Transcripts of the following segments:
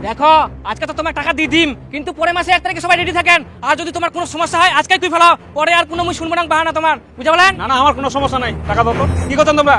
দেখো আজকে তো তোমার টাকা দিয়ে দিম, কিন্তু পরের মাসে 1 তারিখে সবাই রেডি থাকেন। আর যদি তোমার কোনো সমস্যা হয় আজকে তুই ফেলাও, পরে আর কোনো মুই শুনবো না বাহানা তোমার, বুঝা বলেন? না না, আমার কোনো সমস্যা নাই, টাকা দাও তো। কি করছেন তোমরা?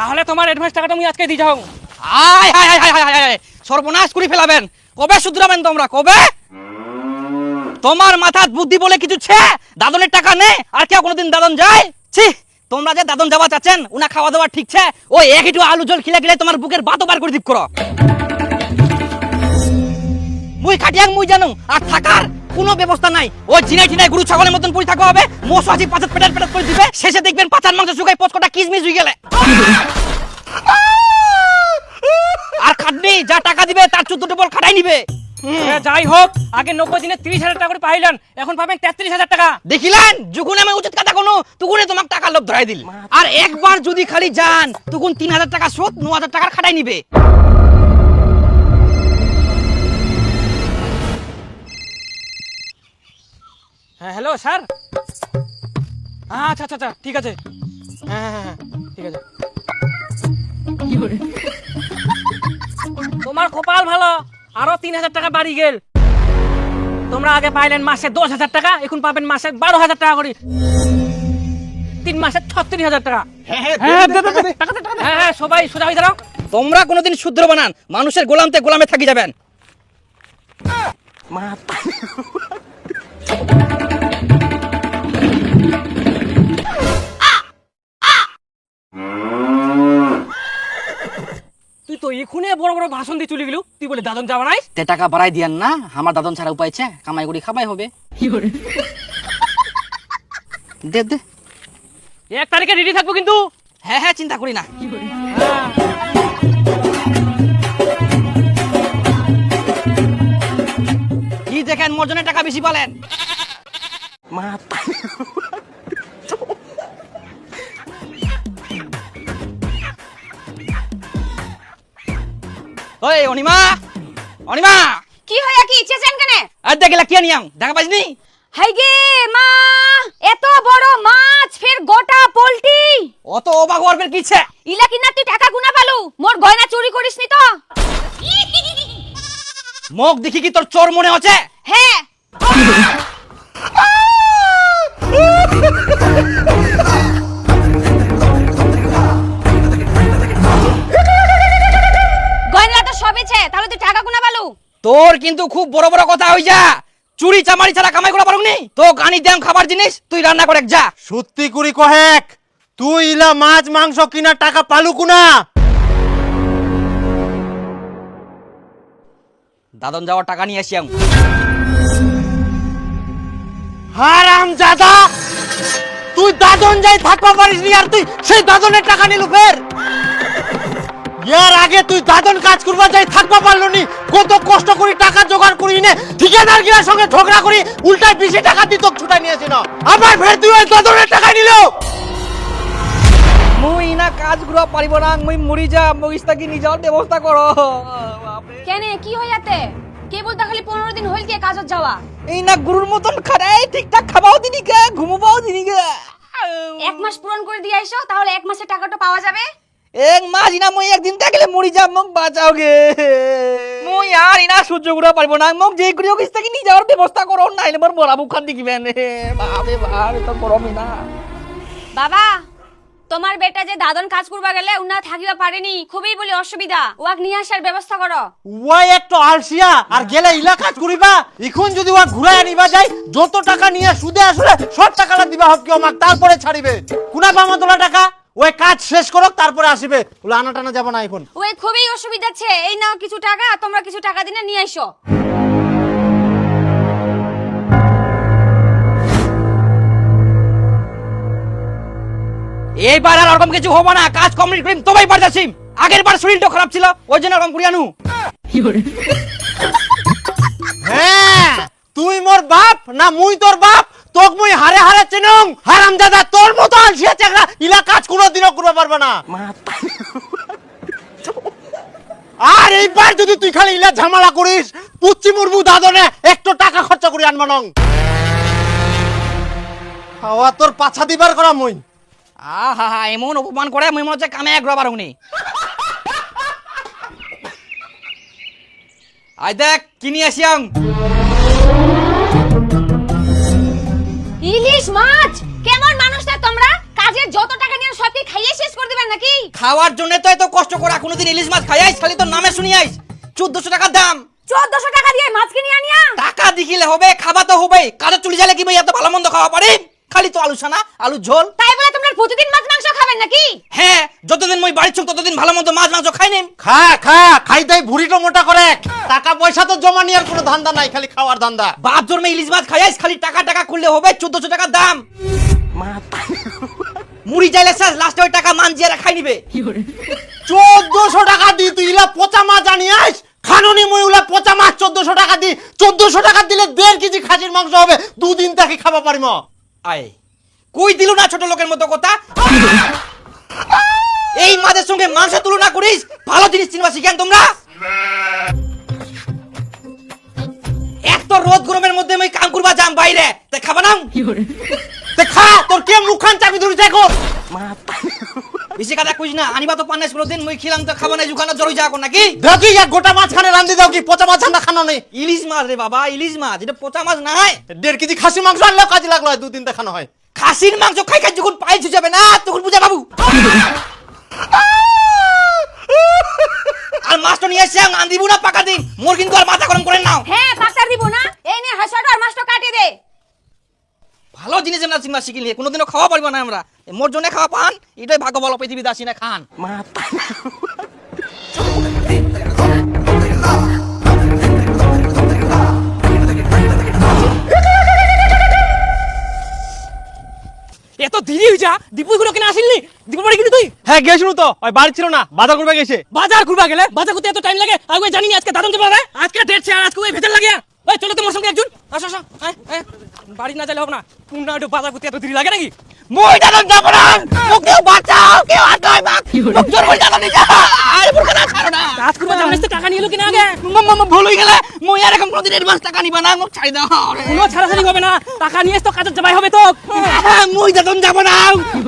তাহলে তোমার অ্যাডভান্স টাকাটা মুই আজকে দিয়ে যাও। আয় হায় হায় হায় হায় হায়, সর্বনাশ করে ফেলাবেন। কবে শুধরাবেন তোমরা, কবে? তোমার মাথার বুদ্ধি বলে কিছু ছে? দাদনের টাকা নে আর কেউ কোনোদিন দাদন যায়? ছি, তোমরা যে দাদন যাওয়া চাচ্ছেন উনা খাওয়া দাওয়া ঠিক ছে, ওই এক একটু আলু জল খিলে গেলে তোমার বুকের বাতো বার করে দিব করো। মুই খাটিয়াং মুই জানো, আর থাকার কোনো ব্যবস্থা নাই। ওই চিনাই চিনাই গরু ছাগলের মতন পড়ে থাকা হবে, মোষ আজি পাঁচাত পেটার পেটাত করে দিবে, শেষে দেখবেন পাচার মাংস শুকাই পচকটা কিসমিস হয়ে গেলে। আর খাটনি যা টাকা দিবে তার 14 ডবল খাটাই নিবে। যাই হোক, আগে 90 দিনে 30,000 টাকা করে পাইলেন, এখন পাবেন 33,000 টাকা। দেখিলেন যখন আমি উচিত কথা কোনো তখনই তোমাকে টাকা লোভ ধরাই দিল। আর একবার যদি খালি যান তখন 3,000 টাকা শোধ, 9,000 টাকার খাটাই নিবে। হ্যাঁ হ্যালো স্যার। আচ্ছা আচ্ছা আচ্ছা ঠিক আছে, হ্যাঁ হ্যাঁ হ্যাঁ ঠিক আছে। তোমার কপাল ভালো, আরো 3,000 টাকা বাড়ি গেল। তোমরা আগে পাইলেন মাসে 10,000 টাকা, এখন পাবেন মাসে 12,000 টাকা করে, 3 মাসে 36,000 টাকা। হ্যাঁ হ্যাঁ সবাই সোজা হয়ে দাঁড়াও। তোমরা কোনোদিন শুধরবে না, মানুষের গোলামতে গোলামে থাকি যাবেন। তুই তো এখুনে বড় বড় ভাষণ দিয়ে চলে গেলু, তুই বলে দাদন যাবা নাই? তে টাকা বাড়াই দিয়ান না, আমার দাদন ছাড়া উপায় আছে, কামাই করি খাবাই হবে। দে দে। 1 তারিখে রেডি থাকবো কিন্তু। হ্যাঁ হ্যাঁ চিন্তা করি না। কি দেখেন মোর জন্য টাকা বেশি পালেন? ওই অনিমা, অনিমা কি হইয়া কি চেঁচেন কেনে? আর দেখলা কি নিয়াম দেখা পাইনি? হাই গে মা, এত বড় মাছ ফের গোটা পোল্টি। অত অবাক হওয়ার ফের কিছে? ইলা কিনা তুই টাকা গুনা পালু, মোর গয়না চুরি করিসনি তো? মুখ দেখি কি তোর চোর মনে হচ্ছে? হ্যাঁ। গয়না তো সবেছে, তাহলে তুই টাকা গুনা পালু? তোর কিন্তু খুব বড় বড় কথা হই যা। চুরি চামারি ছাড়া কামাই করা পারুনি? তো গানি দাম খাবার জিনিস তুই রান্না করে যা। সত্যি করি কহেক, তুই ইলা মাছ মাংস কিনা টাকা পালু কুনা? দাদন যাওয়ার টাকা নিয়ে আসিয়াম। হারাম জাদা, তুই দাদন যাই থাকবা পারিস নি, আর তুই সেই দাদনের টাকা নিলু ফের? এর আগে তুই দাদন কাজ করবা যাই থাকবা পারলো নি, কত কষ্ট করে টাকা জোগাড় করি নে, ঠিকাদার গিলার সঙ্গে ঝগড়া করি উল্টায় বেশি টাকা দিয়ে তোকে ছুটাই নিয়েছি না, আবার ফের তুই ওই দাদনের টাকা নিলো। মুই না কাজ গুলো পারিব না, মুই মরি যা, মগিস্তা কি নিজের ব্যবস্থা করো। কেনে কি হইয়াতে? কে বলতা খালি 15 দিন হইল কে কাজত যাওয়া? এই না গুরুর মতন খাড়াই ঠিকঠাক খাবাও দিনি কে, ঘুমোবাও দিনি কে। 1 মাস পূরণ করে দিয়ে আইসো, তাহলে 1 মাসের টাকাটা পাওয়া যাবে। এক মাস ইনা মুই একদিন থাকলে মরি যা, মোক বাঁচাও গে। মুই আর ইনা সহ্য করে পারিব না, মোক যে করিও কিস্তা কি নিজের ব্যবস্থা করো, নাইলে মোর বড় মুখ খান দেখিবেন। বাপরে বাপ, তো গরমই না। বাবা, তোমার বেটা যে দাদন কাজ করবা গেলে উনা থাকিবা পারেনি, খুবই বলি অসুবিধা, ওয়াক নিয়ে আসার ব্যবস্থা করো। ওই একটু আলসিয়া আর গেলে ইলা কাজ করিবা। এখন যদি ওয়া ঘুরায় আনিবা যায়, যত টাকা নিয়ে সুদে আসলে সব টাকাটা দিবা হবে কি আমাক, তারপরে ছাড়িবে। কুনা পামা তোলা টাকা? ওই কাজ শেষ করো তারপরে আসিবে, ওলা আনা টানা যাব না এখন। ওই খুবই অসুবিধা আছে, এই নাও কিছু টাকা, তোমরা কিছু টাকা দিনে নিয়ে আইসো। এইবার আর ওরকম কিছু হবো না, কাজ কমপ্লিট করিম তবেই পার যাচ্ছি। আগের বার শরীরটা খারাপ ছিল, ওই জন্য ওরকম করিয়ানু। হ্যাঁ, তুই মোর বাপ না মুই তোর বাপ? তোক মুই হারে হারে চিনুং। হারামজাদা, তোর মতো আলসিয়া চেংড়া ইলা কাজ কোনোদিনও করতে পারবে না। আর এইবার যদি তুই খালি ইলা ঝামেলা করিস, পুচ্চি মুরবু দাদনে একটু টাকা খরচা করি আনমানং। হাওয়া তোর পাছা দিবার করা মুই। আহা হা এমন অপমান করে মুই মনে হচ্ছে কামে এক রবার উনি আই দেখ কিনি আসিয়াম ইলিশ মাছ কেমন মানুষ না তোমরা কাজের যত টাকা নিয়ে সব কি খাইয়ে শেষ করে দিবেন নাকি খাওয়ার জন্য তো এত কষ্ট করা কোনোদিন ইলিশ মাছ খাই আইস খালি তো নামে শুনি আইস 1400 টাকা দাম 1400 টাকা দিয়ে মাছ কিনে আনিয়া টাকা দিখিলে হবে খাবা তো হবে কাজে চলে যালে কি ভাই এত ভালো মন্দ খাওয়া পারি খালি তো আলু সানা আলু ঝোল তাই বলে তোমরা প্রতিদিন মাছ মাংস খাবেন নাকি হ্যাঁ যতদিন মই বাড়ি ছুক ততদিন ভালো মন্দ মাছ মাংস খাই নিম খা খা খাই দেই ভুড়িটা মোটা করে টাকা পয়সা তো জমা নেওয়ার কোনো ধান্দা নাই খালি খাওয়ার ধান্দা বাপ জন্মে ইলিশ মাছ খাই আইস খালি টাকা টাকা করলে হবে 1400 টাকা দাম মুড়ি যাইলে শেষ লাস্টে ওই টাকা মান জিয়ারা খাই নিবে 1400 টাকা দি তুই ইলা পচা মাছ আনি আইস খানুনি মই উলা পচা মাছ 1400 টাকা দি 1400 টাকা দিলে 1.5 কেজি খাসির মাংস হবে দুদিন তাকে খাবা পারিম আয় কই দিল না ছোট লোকের মতো কথা এই মাছের সঙ্গে মাংস তুলনা করিস ভালো জিনিস চিনবা শিখেন তোমরা এত রোদ গরমের মধ্যে মই কাম করবা যাম বাইরে তে খাবা না তে খা তোর কে মুখখান চাবি ধরে দেখো বেশি কথা কইস না আনিবা তো পান্নাস করে দিন মই খিলাম তো খাবা না জুখানা জরুই যাকো নাকি দেখি এক গোটা মাছ খানে রান্ধি দাও কি পচা মাছ না খানো নেই ইলিশ মাছ রে বাবা ইলিশ মাছ এটা পচা মাছ নাই 1.5 কেজি খাসি মাংস আনলেও কাজে লাগলো হয় দুদিন দেখানো হয় খাসির মাংস খাই খাই যখন পাই যাবে না তখন বুঝা বাবু আর মাছটা নিয়ে এসে আন্দিবু না পাকা দিন মোর কিন্তু আর মাথা গরম করে নাও হ্যাঁ পাকার দিব না এই নে হাসাটো আর মাছটা কাটি দে ভালো জিনিস আমরা চিন্তা শিখিলে কোনোদিনও খাওয়া পারবো না আমরা মোর জন্য খাওয়া পান এটাই ভাগ্য বলো পৃথিবীতে আসি না খান এত দেরি হই যা দীপুর গুলো কেন আসিলনি দীপুর বাড়ি গেলি তুই হ্যাঁ গেছিল তো ওই বাড়ি ছিল না বাজার করবে গেছে বাজার ঘুরবা গেলে বাজার করতে এত টাইম লাগে আগে জানি না আজকে দাদন যাবে না আজকে ডেট আছে আর আজকে ওই ভেতর লাগে ওই চলো তোমার সঙ্গে একজন আসো আসো বাড়ি না যাইলে হবে না পুনা একটু বাজার করতে এত দেরি লাগে নাকি মই দাদন যাব না মোক কেউ বাঁচাও কেউ আটকায় বাক মোক জোর করে দাদন যা আরে বুড়া না ছাড়ো না কাজ করবা জানিস তো টাকা নিয়ে এলো কিনা আগে মাম্মা ভুল হয়ে গেলে মই আর এরকম কোনোদিন অ্যাডভান্স টাকা নিবা না মোক ছাড়ি দাও কোনো ছাড়াছাড়ি হবে না টাকা নিয়ে তো কাজের যাবাই হবে তো মই দাদন যাব না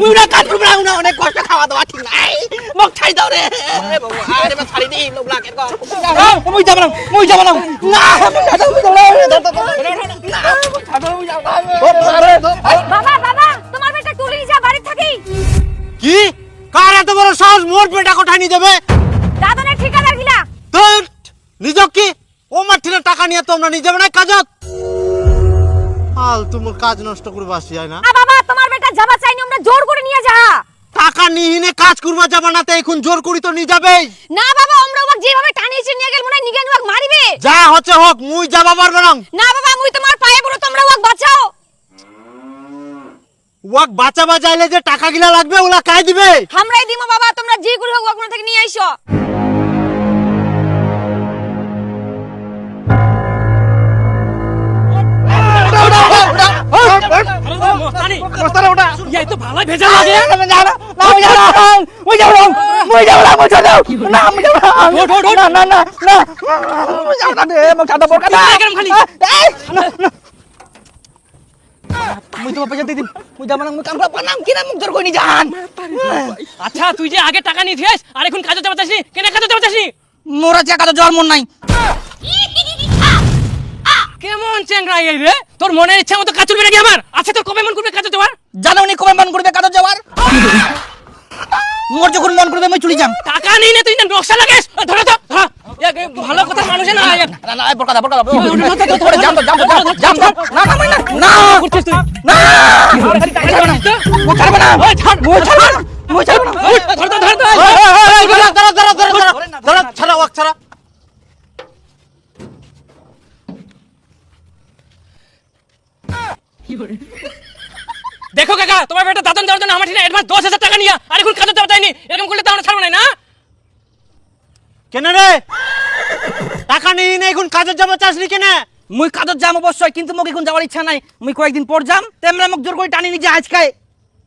মই না কাজ করব না অনেক কষ্ট খাওয়া দাওয়া ঠিক নাই মোক ছাড়ি দাও রে আরে বাবু আরে বা ছাড়ি দিই লোক লাগে মই যাব না মই যাব না না বাবা বাবা তোমার বেটা তুলি যা বাড়ি থাকি কি কার এত বড় সাহস মোর পেটা কোঠায় নিয়ে যাবে দাদনের ঠিকাদার গিলা তোর নিজক কি ও মাঠিলে টাকা নিয়ে তোমরা নিয়ে যাবে না কাজত হাল তোমার কাজ নষ্ট করবে আসি হয় না বাবা তোমার বেটা যাবা চাইনি আমরা জোর করে নিয়ে যা টাকা নিহিনে কাজ করবা যাবে না তো এখন জোর করি তো নিয়ে যাবে না বাবা আমরা ওকে যেভাবে টানিয়েছে নিয়ে গেল মনে হয় নিগেন ওকে মারিবে যা হচ্ছে হোক মুই যাবা পারবে না না বাবা মুই তোমার পায়ে পড়ো তোমরা ওকে বাঁচাও ওয়াক বাঁচাবা যাইলে যে টাকা গিলা লাগবে ওলা কাই দিবে আমরাই দিমো বাবা তোমরা যে করে হোক ওখান থেকে নিয়ে আইসো এই তো ভালো ভেজা লাগে খালি মুই তোমার পয়সা দিয়ে দিম মুই যাব না মুই কাম করব না কিনা মুখ জোর কই নি জান আচ্ছা তুই যে আগে টাকা নিয়ে দিয়েছিস আর এখন কাজে যাবে চাসনি কেন কাজে যাবে চাসনি মোরা যে কাজ জোর মন নাই কেমন চেংরা এই রে তোর মনের ইচ্ছা মতো কাজ চলবে নাকি আমার আচ্ছা তোর কবে মন করবে কাজে যাওয়ার জানো নি কবে মন করবে কাজ যাওয়ার মোর যখন মন করবে মই চলে যাম টাকা নিয়ে নে তুই না নকশা লাগাস ধরো তো ধর। ভালো কথা মানুষে না না না বড় কথা জাম না না মই না না করছিস তুই না টাকা যাবে না মই ছাড়ব না ওই ছাড় মই ছাড়ব না ধর ধর ধর ছাড়া ওয়াক ছাড়া দেখো কাকা তোমার বেটা দাদন দেওয়ার জন্য আমার ঠিক অ্যাডভান্স 10,000 টাকা নিয়া আর এখন কাজে যাবে তাইনি এরকম করলে তো আমরা ছাড়ব না কেন রে টাকা নিহিনে এখন কাজে যাবা চাসনি কেন মুই কাজত যাম অবশ্যই কিন্তু মোক এখন যাওয়ার ইচ্ছা নাই মুই কয়েকদিন পর যাম তেমরা মোক জোর করে টানি নিজে আজকাই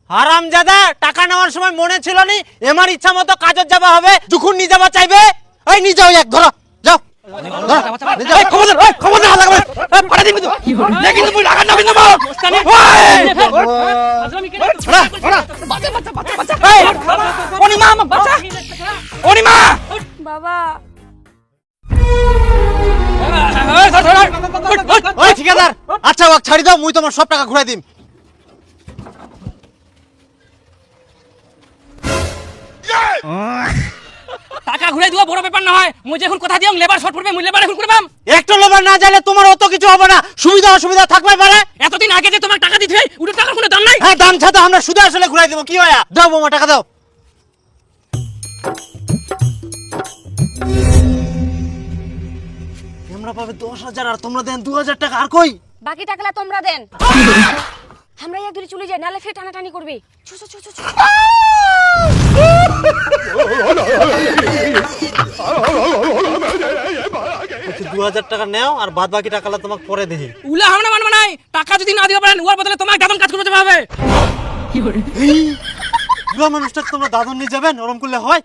হারামজাদা টাকা নেওয়ার সময় মনে ছিল নি এমার ইচ্ছা মতো কাজত যাবা হবে যখন নিয়ে যাবা চাইবে এই নিয়ে যাও এক ধরো যাও এই, খবরদার হাত লাগাবে। এই, পাঠিয়ে দিবি তো। দেখি কিন্তু মুই লাগান না কিন্তু বাপ। আজলামি কেন? এই, অনিমা, আমার বাচ্চা। অনিমা। বাবা এই, ধর, ধর, ধর। ওই ঠিকাদার, আচ্ছা ওকে ছাড়ি দাও, মুই তোমার সব টাকা ঘুরাই দিম। টাকা ঘুরে দেওয়া বড় ব্যাপার না হয়, মুই যখন কথা দিয়াম লেবার শর্ট পড়বে, মুই লেবার এখন করবাম। একটু লেবার না যাইলে তোমার অত কিছু হবে না, সুবিধা অসুবিধা থাকবে পারে। এতদিন আগে যে তোমার টাকা দিতে হয়, ওটা টাকার কোনো দাম নাই। হ্যাঁ, দাম ছাড়া আমরা শুধু আসলে ঘুরাই দেবো, কি হয়? দাও বোমা, টাকা দাও। আমরা পাবে 10,000 আর তোমরা দেন 2,000 টাকা, আর কই? বাকি টাকাটা তোমরা দেন। আমরা এক দূরে চলে যাই, নালে ফের টানাটানি করবে। ছু ছু ছু ছু ছু। 2,000 টাকা নাও আর বাদ বাকি টাকাটা তোমাকে পরে দেই। উলা আমরা মানব নাই, টাকা যদি না দিতে পারেন ওর বদলে তোমাকে দাদন কাজ করতে হবে। বুড়া মানুষটা তোমরা দাদন নিয়ে যাবেন, ওরম করলে হয়?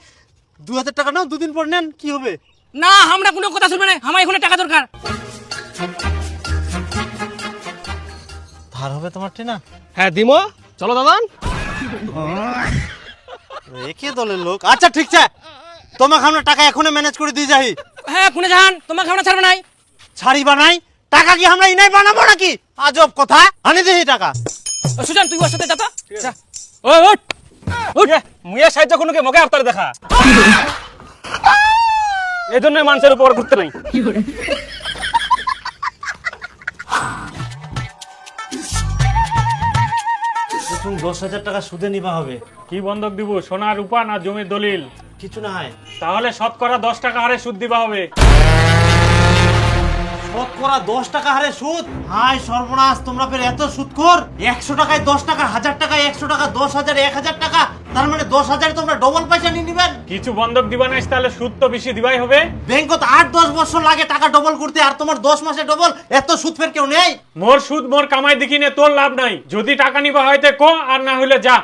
2,000 টাকা নাও, দুদিন পর নেন, কি হবে? না, আমরা কোনো কথা শুনবে না, আমার এখানে টাকা দরকার। ধার হবে তোমার টিনা? হ্যাঁ দিমো, চলো দাদান। একে দলের লোক। আচ্ছা ঠিক আছে, তোমাকে আমরা টাকা এখনই ম্যানেজ করে দিয়ে যাই। হ্যাঁ কোনে যান, তোমাকে আমরা ছাড়বে নাই। ছাড়িবা নাই? টাকা কি আমরা ইনাই বানাবো নাকি? আজব কথা। আনি দিই টাকা। ও সুজান, তুই ওর সাথে যা তো। যা। ওই ওঠ ওঠ, মুইয়া সাহায্য কোনকে মগে আফতার দেখা। এই জন্য মানুষের উপর ঘুরতে নাই। প্রথম 10,000 টাকা সুদে নিবা হবে। কি বন্ধক দিব, সোনা রূপা না জমির দলিল? কিছু না হয়। তাহলে শতকরা 10 টাকা হারে সুদ দিবা হবে। শতকরা 10 টাকা হারে সুদ? হাই সর্বনাশ, তোমরা ফের এত সুদখোর। 100 টাকায় 10 টাকা, 1000 টাকায় 100 টাকা, 10,000 1000 টাকা, তার মানে 10,000 তোমরা ডবল পয়সা নিয়ে নিবেন। কিছু বন্ধক দিবা না, তাহলে সুদ তো বেশি দিবাই হবে। ব্যাংকত 8-10 বছর লাগে টাকা ডবল করতে, আর তোমার 10 মাসে ডবল। এত সুদ ফের কেউ নেই। মোর সুদ মোর কামাই দেখি নে, তোর লাভ নাই। যদি টাকা নিবা হয়তো কো, আর না হইলে যা।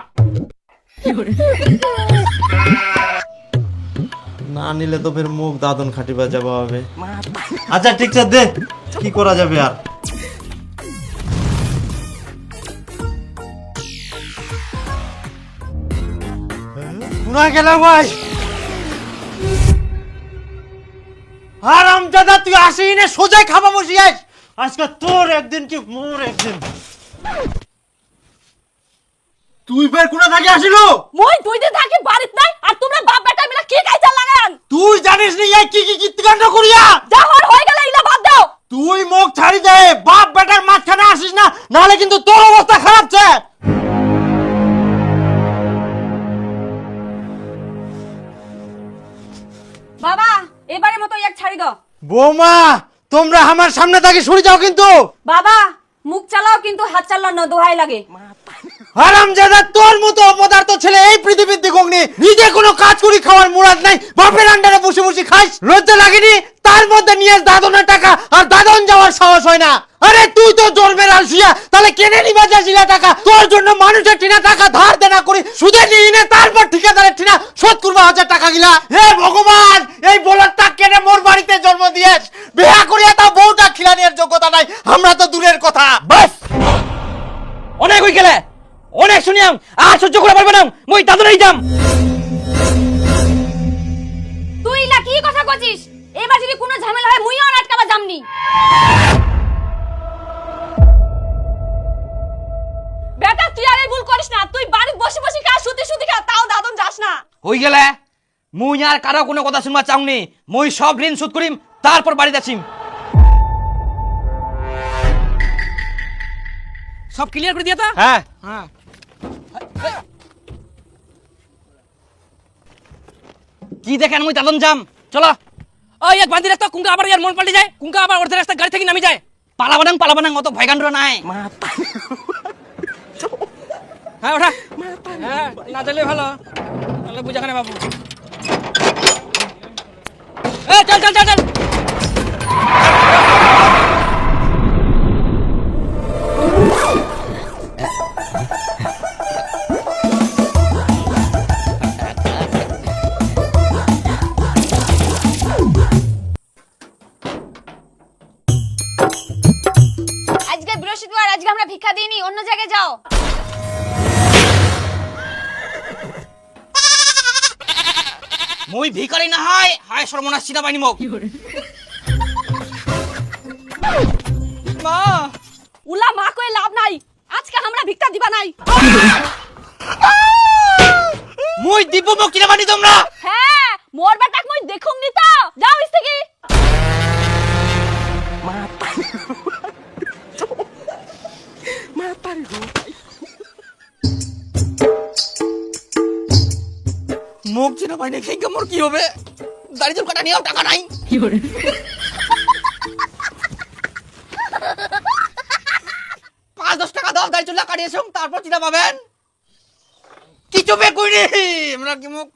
না নিলে তো ফের মুখ দাদন খাটিবা যাওয়া হবে। আচ্ছা ঠিক আছে, দে, কি করা যাবে আর। শোনা গেল ভাই, হারামজাদা তুই আসি নে, সোজাই খাবা বসিয়াস। আজকে তোর একদিন কি মোর একদিন। তুই ফের কোনা থেকে আসিলো? মই দুই দিন থাকি বাড়িতে নাই, আর তোমরা বাপ বেটা মিলা কি কাইছা লাগান? তুই জানিস নি এই কি কি কীর্তিকাণ্ড করিয়া? যা হওয়ার হয়ে গেল, ইলা বাদ দাও। তুই মুখ ছাড়ি দে, বাপ বেটার মাঝখানে আসিস না, নাহলে কিন্তু তোর অবস্থা খারাপ ছে। বাবা এবারে মতো এক ছাড়ি দাও। বৌমা, তোমরা আমার সামনে থেকে সরে যাও কিন্তু। বাবা মুখ চালাও কিন্তু হাত চালাও না, দোহাই লাগে। হারামজাদা, তোর মতো অপদার্থ ছেলে এই পৃথিবীর দিগগ্নে, নিজে কোনো কাজ করি খাওয়ার মুরাদ নাই, বাপের আন্ডারে বসে বসে খাইস, লজ্জা লাগেনি? তার মধ্যে নিয়ে দাদনের টাকা, আর দাদন যাওয়ার সাহস হয় না। আরে তুই তো জন্মের আলসিয়া, তাহলে কেনে নিবা যাচ্ছিলা টাকা? তোর জন্য মানুষের ঠিনা টাকা ধার দেনা করি, সুদে নিয়ে নে, তারপর ঠিকাদারের ঠিনা শোধ করবা 1000 টাকা গিলা। হে ভগবান, এই বলদটা কেনে মোর বাড়িতে জন্ম দিয়েছ? বিয়া করিয়া তা বউটা খিলানির যোগ্যতা নাই, আমরা তো দূরের কথা। বাস, অনেক হয়ে গেলে, অনেক শুনিয়াম, আর সহ্য করে পারবে না। মই দাদনের যাম। তুই ইলা কি কথা কইছিস? এবার যদি কোনো ঝামেলা হয় মুইও আর আটকাবা যামনি। বেটা তুই আর এই ভুল করিস না, তুই বাড়ি বসে বসে খা, সুতি সুতি খা, তাও দাদন যাস না। হই গেলে, মুই আর কারো কোনো কথা শুনবা চাউনি। মই সব ঋণ শোধ করিম, তারপর বাড়ি যাচ্ছিম। সব ক্লিয়ার করে দিয়া তো। হ্যাঁ হ্যাঁ, কি দেখেন মুই দাদন যাম, চলো। ওই এক বান্ধি রাখতো, কুঙ্কা আবার ইয়ার মন পাল্টে যায়, কুঙ্কা আবার অর্ধেক রাস্তা গাড়ি থেকে নামি যায়। পালাবানাং অত ভয়কাণ্ড নাই। হ্যাঁ ওঠা। হ্যাঁ না চলে ভালো, তাহলে বুঝাখানে বাবু। চল চল চল চল। মুই ভিখারি না হয় হায় সর্বনাশ চিনা পাইনি মোক মা উলা মা কই লাভ নাই, আজকে আমরা ভিক্ষা দিবা নাই। মুই দিব মোক চিনা পাইনি তোমরা হ্যাঁ, মোর বেটাক মই দেখুং নি তো, যাও ইস থেকে। মুখ চিনা পাইনি খেঙ্গা মোর কি হবে? দাড়ি চুল কাটা নিয়েও টাকা নাই। 5-10 টাকা দাও, দাড়ি চুল কাটিয়েছ, তারপর চিনা পাবেন। কিছু বে কইনি আমরা কি মুখ